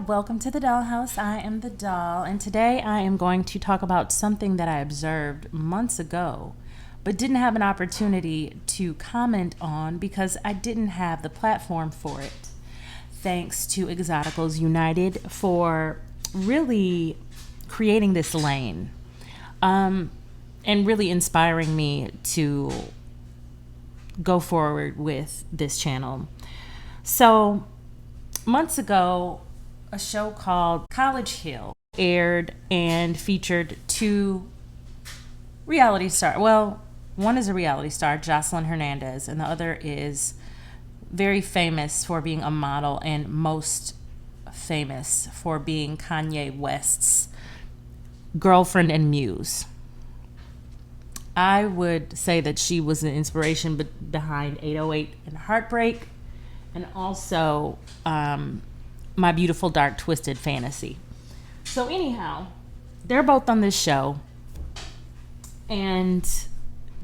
welcome to the Dollhouse. I am the doll, and today I am going to talk about something that I observed months ago, but didn't have an opportunity to comment on because I didn't have the platform for it. Thanks to Exoticals United for really creating this lane and really inspiring me to go forward with this channel. So, months ago, a show called College Hill aired and featured two reality stars. Well, one is a reality star, Joseline Hernandez, and the other is very famous for being a model and most famous for being Kanye West's girlfriend and muse. I would say that she was an inspiration behind 808 and Heartbreak, and also My Beautiful Dark Twisted Fantasy. So anyhow, they're both on this show, and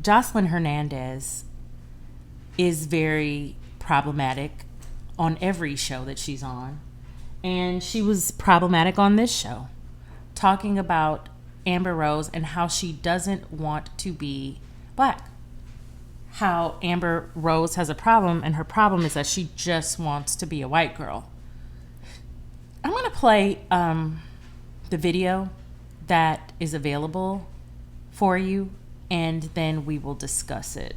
Joseline Hernandez is very problematic on every show that she's on, and she was problematic on this show, talking about Amber Rose and how she doesn't want to be black. How Amber Rose has a problem, and her problem is that she just wants to be a white girl. I'm going to play the video that is available for you, and then we will discuss it.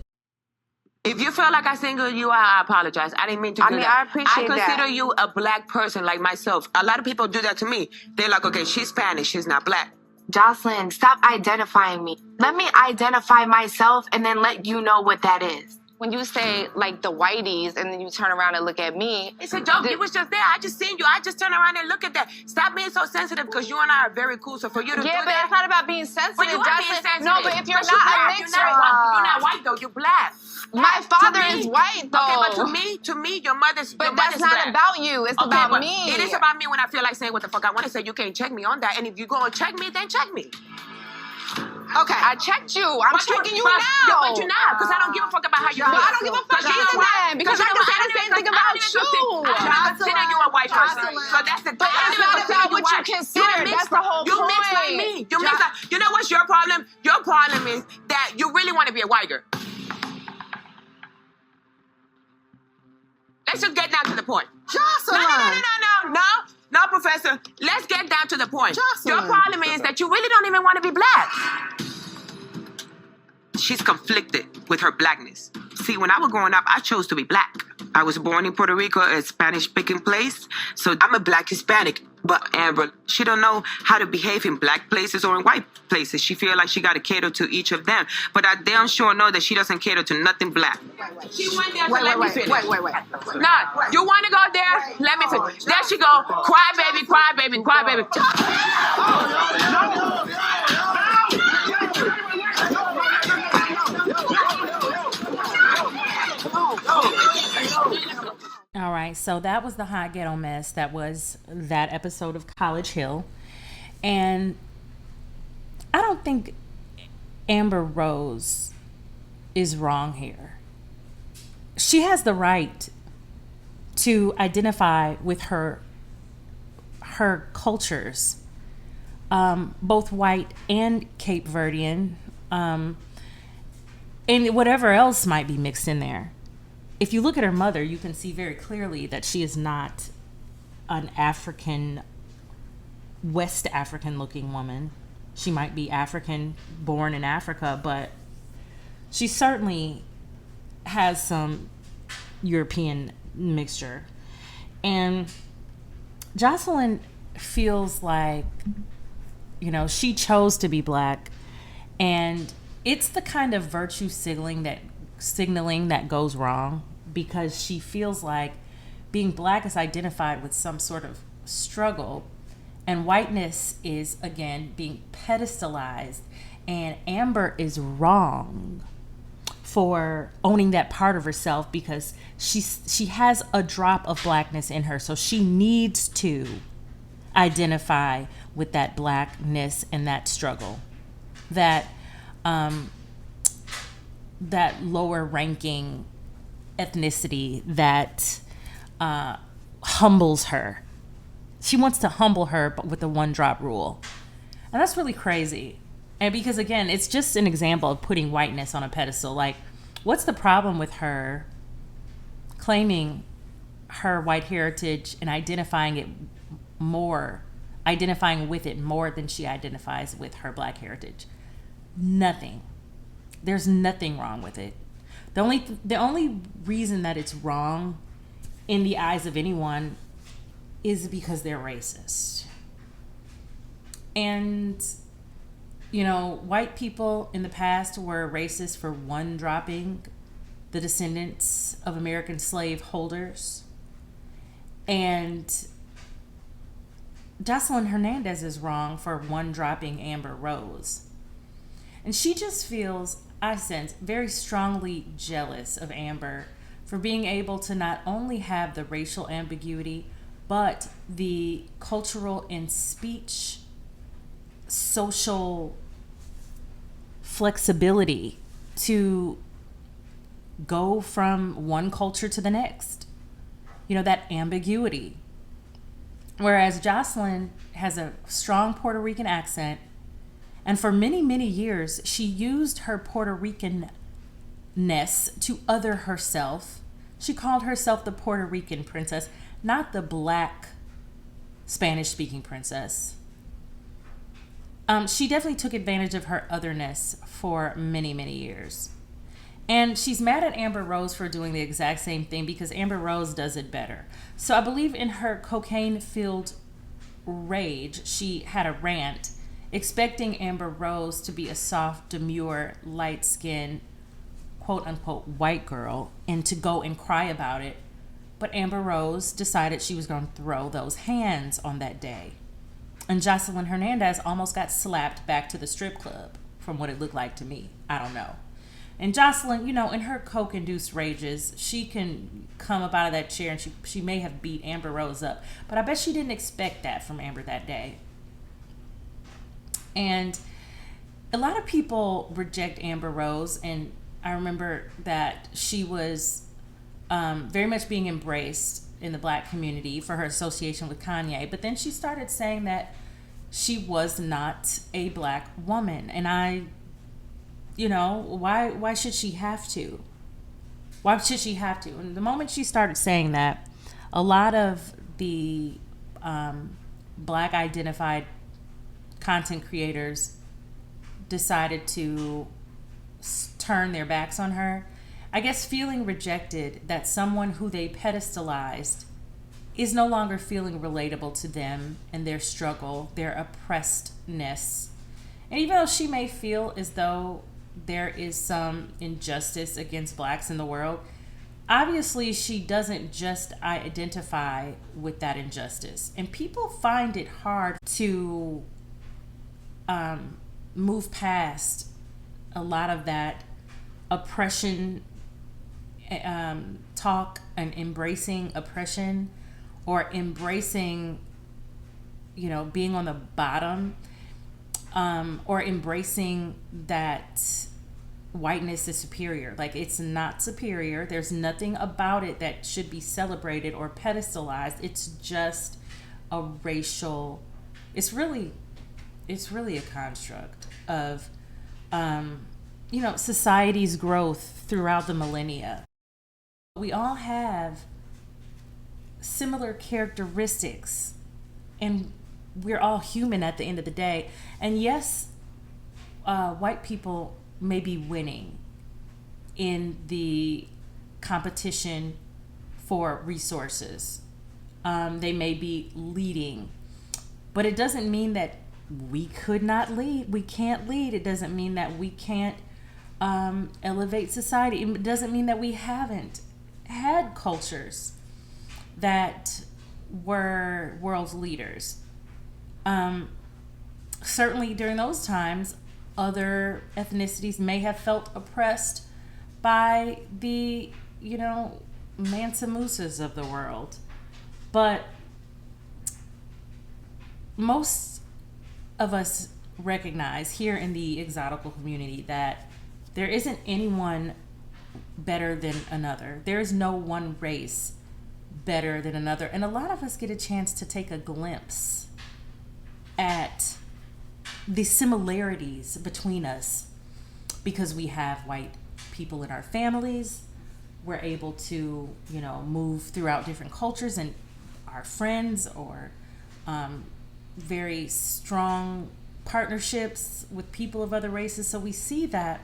If you feel like I singled you out, I apologize. I didn't mean to do that. I appreciate that. I consider you a black person like myself. A lot of people do that to me. They're like, okay, she's Spanish, she's not black. Joseline, stop identifying me. Let me identify myself and then let you know what that is. When you say, like, the whiteys, and then you turn around and look at me. It's a joke. You was just there. I just seen you. I just turn around and look at that. Stop being so sensitive because you and I are very cool. So for you to do Yeah, but that, it's not about being sensitive, but you are being Joseline. sensitive. No, but if you're But not black. a mixture. You're not white, though. You're black. My father is white, though. Okay, but to me, your mother's But your that's mother's not black. about you. It's about but me. It is about me when I feel like saying what the fuck I want to say. You can't check me on that. And if you go and check me, then check me. Okay. I checked you. I'm checking you now. But you're not, because I don't give a fuck about how you feel. I don't give a fuck either then, because I can say the same thing about you. I don't consider you a white person. So that's the thing. But it's not about what you consider. That's the whole You mix like point. me. You know what's your problem? Your problem is that you really want to be a white girl. Let's just get down to the point. Joseline. No, Professor. Let's get down to the point. Joseline. Your problem is that you really don't even want to be black. She's conflicted with her blackness. See, when I was growing up, I chose to be black. I was born in Puerto Rico, a Spanish-speaking place, so I'm a black Hispanic. But Amber, she don't know how to behave in black places or in white places. She feel like she got to cater to each of them. But I damn sure know that she doesn't cater to nothing black. She went there to let me finish. Wait. Nah, you want to go there? Let me finish. There she go. Cry, baby, cry, baby, cry, baby. All right, so that was the hot ghetto mess. That was that episode of College Hill. And I don't think Amber Rose is wrong here. She has the right to identify with her cultures, both white and Cape Verdean, and whatever else might be mixed in there. If you look at her mother, you can see very clearly that she is not an African, West African looking woman. She might be African, born in Africa, but she certainly has some European mixture. And Joseline feels like, she chose to be black, and it's the kind of virtue signaling that goes wrong, because she feels like being black is identified with some sort of struggle, and whiteness is, again, being pedestalized. And Amber is wrong for owning that part of herself, because she has a drop of blackness in her, so she needs to identify with that blackness and that struggle, that lower ranking ethnicity that humbles her. She wants to humble her with the one drop rule. And that's really crazy. And because, again, it's just an example of putting whiteness on a pedestal. Like, what's the problem with her claiming her white heritage and identifying with it more than she identifies with her black heritage? Nothing. There's nothing wrong with it. The only reason that it's wrong in the eyes of anyone is because they're racist. And, you know, white people in the past were racist for one dropping the descendants of American slave holders. And Joseline Hernandez is wrong for one dropping Amber Rose. And she just feels, I sense, very strongly jealous of Amber for being able to not only have the racial ambiguity, but the cultural and speech social flexibility to go from one culture to the next. You know, that ambiguity. Whereas Joseline has a strong Puerto Rican accent, and for many, many years, she used her Puerto Rican-ness to other herself. She called herself the Puerto Rican princess, not the black Spanish-speaking princess. She definitely took advantage of her otherness for many, many years. And she's mad at Amber Rose for doing the exact same thing because Amber Rose does it better. So I believe in her cocaine-filled rage, she had a rant expecting Amber Rose to be a soft, demure, light-skinned, quote-unquote, white girl and to go and cry about it. But Amber Rose decided she was going to throw those hands on that day. And Joseline Hernandez almost got slapped back to the strip club, from what it looked like to me. I don't know. And Joseline, you know, in her coke-induced rages, she can come up out of that chair and she may have beat Amber Rose up. But I bet she didn't expect that from Amber that day. And a lot of people reject Amber Rose. And I remember that she was very much being embraced in the black community for her association with Kanye. But then she started saying that she was not a black woman. And you know, why should she have to? Why should she have to? And the moment she started saying that, a lot of the black identified content creators decided to turn their backs on her. I guess feeling rejected, that someone who they pedestalized is no longer feeling relatable to them and their struggle, their oppressedness. And even though she may feel as though there is some injustice against blacks in the world, obviously she doesn't just identify with that injustice. And people find it hard to move past a lot of that oppression talk and embracing oppression or embracing, you know, being on the bottom, or embracing that whiteness is superior. Like, it's not superior. There's nothing about it that should be celebrated or pedestalized. It's just a racial, it's really a construct of, you know, society's growth throughout the millennia. We all have similar characteristics, and we're all human at the end of the day. And yes, white people may be winning in the competition for resources. They may be leading, but it doesn't mean that we could not lead. We can't lead. It doesn't mean that we can't elevate society. It doesn't mean that we haven't had cultures that were world leaders. Certainly during those times, other ethnicities may have felt oppressed by the, you know, Mansa Musas of the world. But most of us recognize here in the Exotical community that there isn't anyone better than another. There is no one race better than another. And a lot of us get a chance to take a glimpse at the similarities between us because we have white people in our families. We're able to, move throughout different cultures and our friends, or very strong partnerships with people of other races. So we see that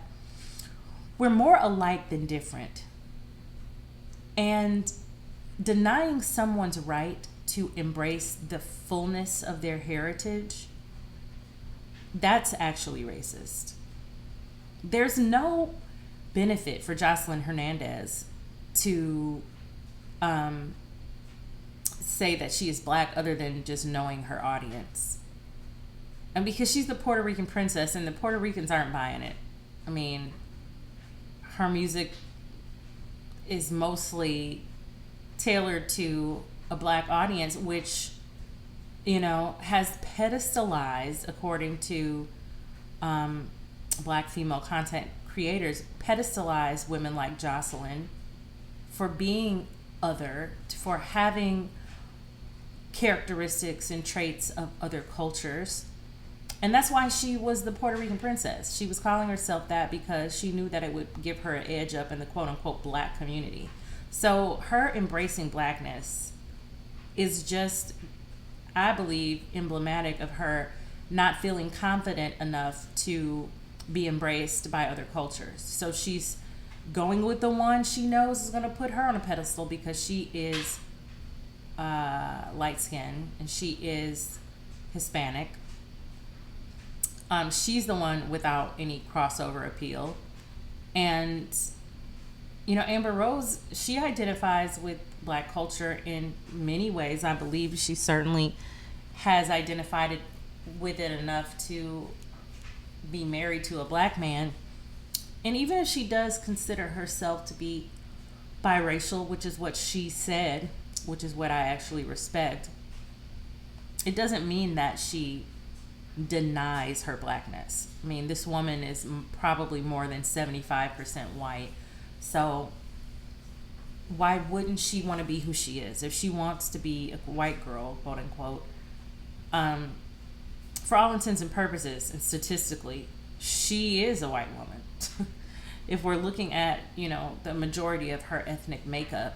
we're more alike than different. And denying someone's right to embrace the fullness of their heritage, that's actually racist. There's no benefit for Joseline Hernandez to say that she is black other than just knowing her audience. And because she's the Puerto Rican princess, and the Puerto Ricans aren't buying it. I mean, her music is mostly tailored to a black audience, which, has pedestalized, according to black female content creators, pedestalize women like Joseline for being other, for having characteristics and traits of other cultures. And that's why she was the Puerto Rican princess. She was calling herself that because she knew that it would give her an edge up in the quote unquote black community. So her embracing blackness is just, I believe, emblematic of her not feeling confident enough to be embraced by other cultures. So she's going with the one she knows is going to put her on a pedestal because she is light-skinned and she is Hispanic. She's the one without any crossover appeal. And, Amber Rose, she identifies with black culture in many ways. I believe she certainly has identified with it enough to be married to a black man. And even if she does consider herself to be biracial, which is what she said, which is what I actually respect, it doesn't mean that she denies her blackness. I mean, this woman is probably more than 75% white. So why wouldn't she want to be who she is? If she wants to be a white girl, quote unquote, for all intents and purposes, and statistically, she is a white woman. If we're looking at, the majority of her ethnic makeup,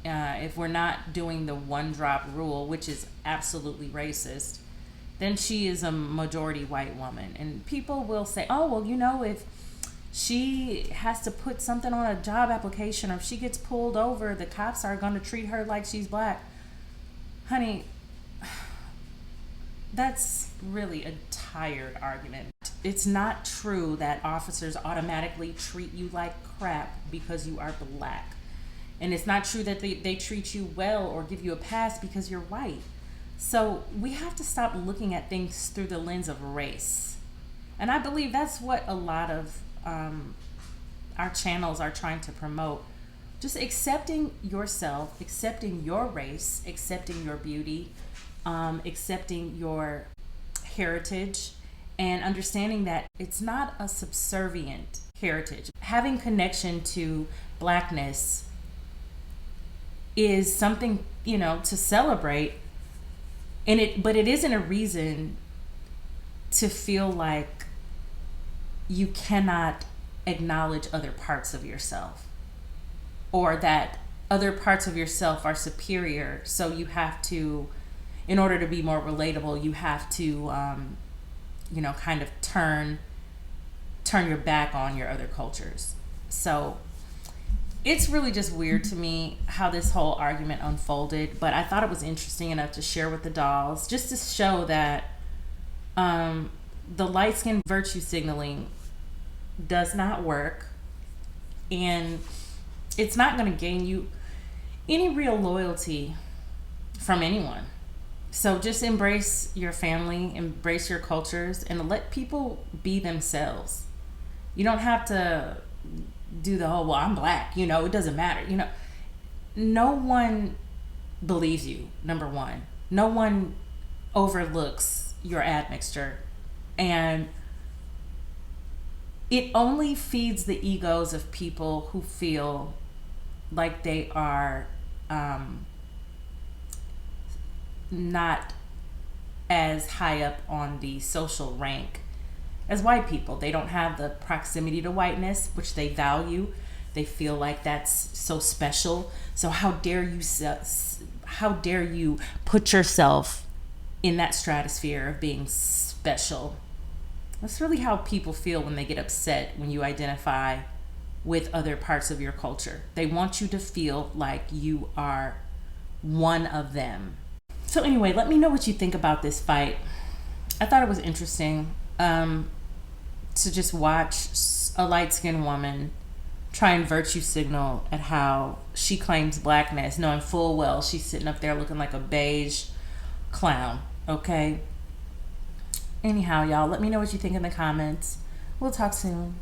if we're not doing the one drop rule, which is absolutely racist, then she is a majority white woman. And people will say, oh, well, if she has to put something on a job application, or if she gets pulled over, the cops are going to treat her like she's black. Honey, that's really a tired argument. It's not true that officers automatically treat you like crap because you are black. And it's not true that they treat you well or give you a pass because you're white. So we have to stop looking at things through the lens of race. And I believe that's what a lot of our channels are trying to promote. Just accepting yourself, accepting your race, accepting your beauty, accepting your heritage, and understanding that it's not a subservient heritage. Having connection to blackness is something, to celebrate. But it isn't a reason to feel like you cannot acknowledge other parts of yourself, or that other parts of yourself are superior. So you have to, in order to be more relatable, you have to, kind of turn your back on your other cultures. So it's really just weird to me how this whole argument unfolded, but I thought it was interesting enough to share with the dolls, just to show that the light skin virtue signaling does not work, and it's not going to gain you any real loyalty from anyone. So just embrace your family, embrace your cultures, and let people be themselves. You don't have to do the whole, well, I'm black, it doesn't matter. No one believes you, number one. No one overlooks your admixture. And it only feeds the egos of people who feel like they are not as high up on the social rank as white people. They don't have the proximity to whiteness, which they value. They feel like that's so special. So how dare you put yourself in that stratosphere of being special? That's really how people feel when they get upset when you identify with other parts of your culture. They want you to feel like you are one of them. So anyway, let me know what you think about this fight. I thought it was interesting to just watch a light-skinned woman try and virtue signal at how she claims blackness, knowing full well she's sitting up there looking like a beige clown, okay? Anyhow, y'all, let me know what you think in the comments. We'll talk soon.